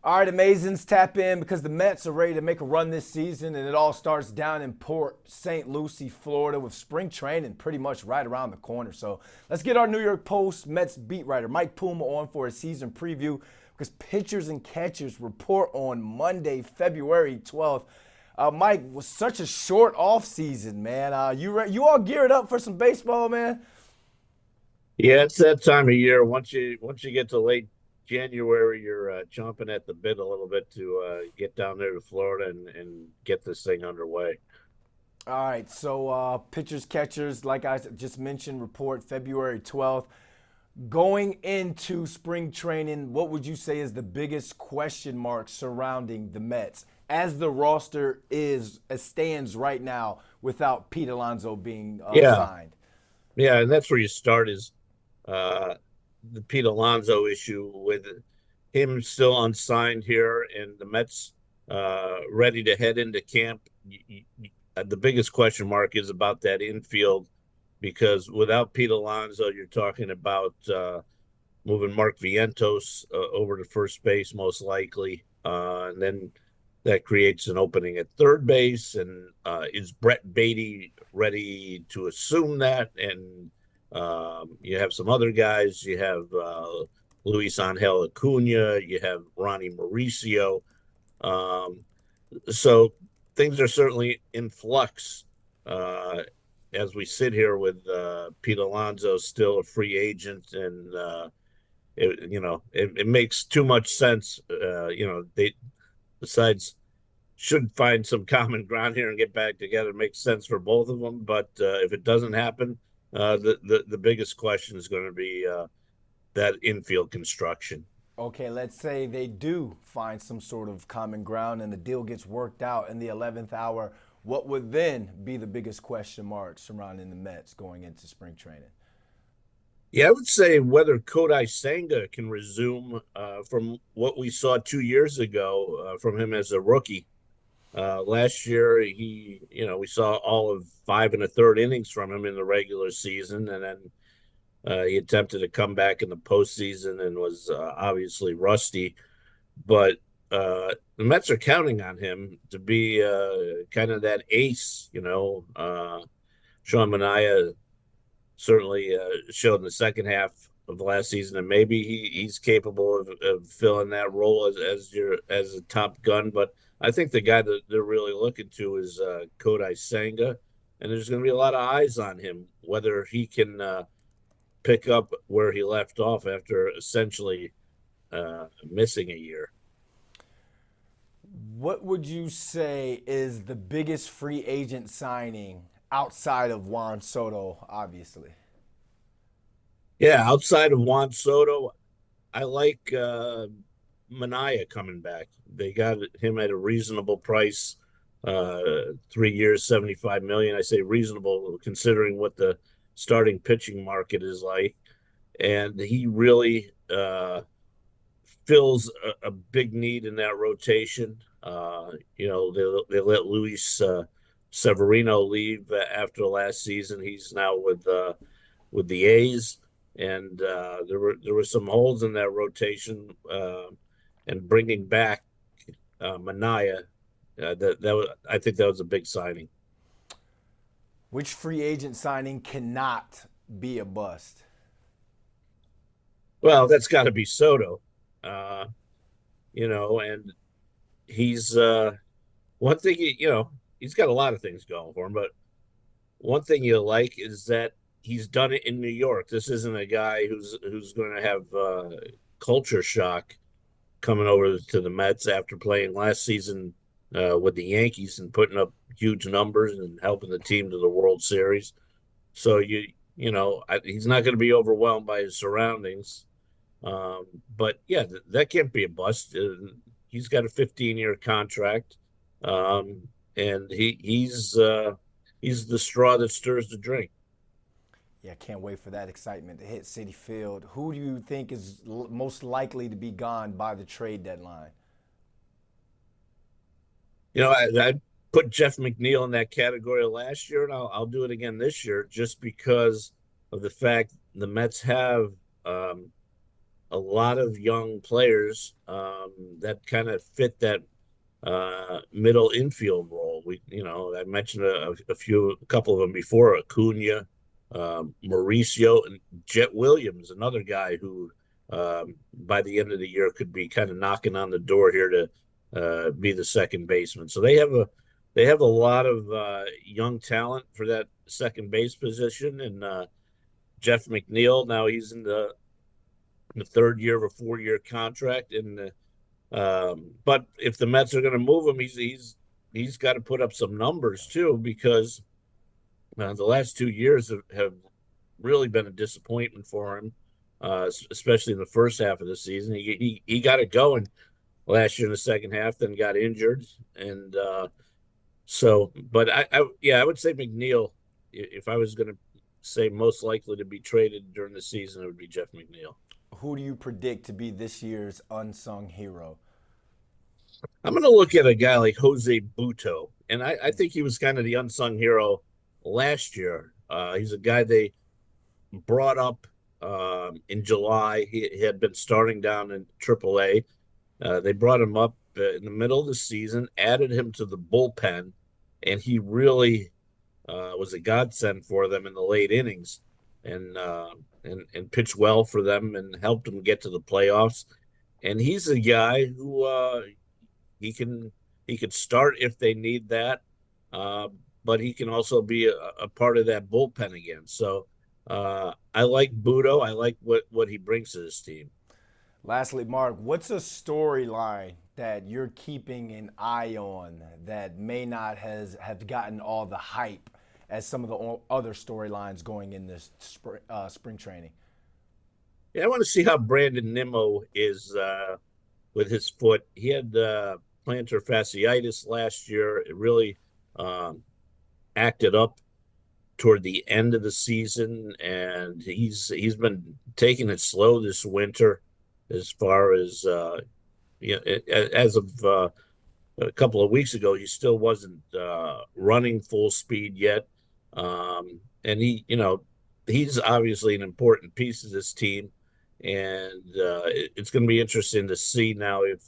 All right, Amazins, tap in because the Mets are ready to make a run this season, and it all starts down in Port St. Lucie, Florida, with spring training pretty much right around the corner. So let's get our New York Post Mets beat writer Mike Puma on for a season preview because pitchers and catchers report on Monday, February 12th. Mike, was such a short off season, man. You all geared up for some baseball, man? Yeah, it's that time of year. Once you get to late January, you're chomping at the bit a little bit to get down there to Florida and get this thing underway. All right, so pitchers, catchers, like I just mentioned, report February 12th. Going into spring training, what would you say is the biggest question mark surrounding the Mets as the roster stands right now without Pete Alonso being Yeah, signed? yeah, and that's where you start is uh, the Pete Alonso issue with him still unsigned here and the Mets ready to head into camp. The biggest question mark is about that infield because without Pete Alonso, you're talking about moving Mark Vientos over to first base, most likely. And then that creates an opening at third base. And is Brett Beatty ready to assume that? And you have some other guys. You have Luis Angel Acuna. You have Ronnie Mauricio. Um, so things are certainly in flux as we sit here with Pete Alonso still a free agent, and it makes too much sense. They besides should find some common ground here and get back together. It makes sense for both of them, but if it doesn't happen, the biggest question is going to be that infield construction. Okay, let's say they do find some sort of common ground and the deal gets worked out in the 11th hour. What would then be the biggest question mark surrounding the Mets going into spring training? Yeah, I would say whether Kodai Senga can resume from what we saw 2 years ago from him as a rookie. Last year, we saw all of 5 1/3 innings from him in the regular season, and then he attempted to come back in the postseason and was obviously rusty. But the Mets are counting on him to be kind of that ace. Sean Manaea certainly showed in the second half of the last season, and maybe he's capable of filling that role as a top gun. But I think the guy that they're really looking to is Kodai Senga, and there's going to be a lot of eyes on him whether he can pick up where he left off after essentially missing a year. What would you say is the biggest free agent signing outside of Juan Soto, obviously? Yeah, outside of Juan Soto, I like Manaea coming back. They got him at a reasonable price, 3 years, 75 million. I say reasonable considering what the starting pitching market is like, and he really fills a big need in that rotation. They let Luis Severino leave after last season. He's now with the A's, and there were some holes in that rotation, and bringing back Manaea, I think that was a big signing. Which free agent signing cannot be a bust? Well, that's got to be Soto, uh, and he's one thing. He's got a lot of things going for him, but one thing you like is that he's done it in New York. This isn't a guy who's going to have culture shock coming over to the Mets after playing last season with the Yankees and putting up huge numbers and helping the team to the World Series. So he's not going to be overwhelmed by his surroundings. But yeah, that can't be a bust. He's got a 15-year contract, and he's the straw that stirs the drink. Yeah, can't wait for that excitement to hit Citi Field. Who do you think is most likely to be gone by the trade deadline? I put Jeff McNeil in that category last year, and I'll do it again this year just because of the fact the Mets have a lot of young players that kind of fit that middle infield role. I mentioned a couple of them before: Acuna, Mauricio, and Jet Williams, another guy who by the end of the year could be kind of knocking on the door here to be the second baseman. So they have a lot of young talent for that second base position, and Jeff McNeil, now he's in the third year of a 4-year contract, and but if the Mets are going to move him, he's got to put up some numbers too, because the last 2 years have really been a disappointment for him, especially in the first half of the season. He got it going last year in the second half, then got injured, and but I would say McNeil. If I was going to say most likely to be traded during the season, it would be Jeff McNeil. Who do you predict to be this year's unsung hero? I'm going to look at a guy like Jose Buto, and I think he was kind of the unsung hero last year. He's a guy they brought up in July. He had been starting down in AAA. They brought him up in the middle of the season, added him to the bullpen, and he really was a godsend for them in the late innings, and and pitched well for them and helped them get to the playoffs. And he's a guy who he could start if they need that, uh, but he can also be a part of that bullpen again. So I like Budo. I like what he brings to this team. Lastly, Mark, what's a storyline that you're keeping an eye on that may not have gotten all the hype as some of the other storylines going in this spring training? Yeah, I want to see how Brandon Nimmo is with his foot. He had plantar fasciitis last year. It really um, acted up toward the end of the season, and he's been taking it slow this winter. As far as as of a couple of weeks ago, he still wasn't running full speed yet, and he's obviously an important piece of this team, and it's going to be interesting to see now if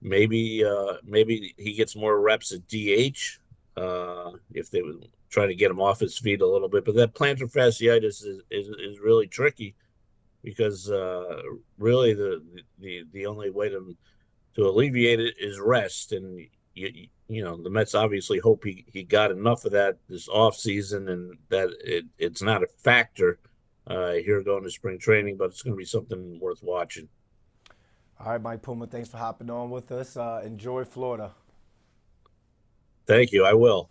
maybe he gets more reps at DH, if they would try to get him off his feet a little bit. But that plantar fasciitis is really tricky, because really the only way to alleviate it is rest, and the Mets obviously hope he got enough of that this off season, and that it's not a factor here going to spring training, but it's going to be something worth watching. All right, Mike Puma, thanks for hopping on with us. Enjoy Florida. Thank you. I will.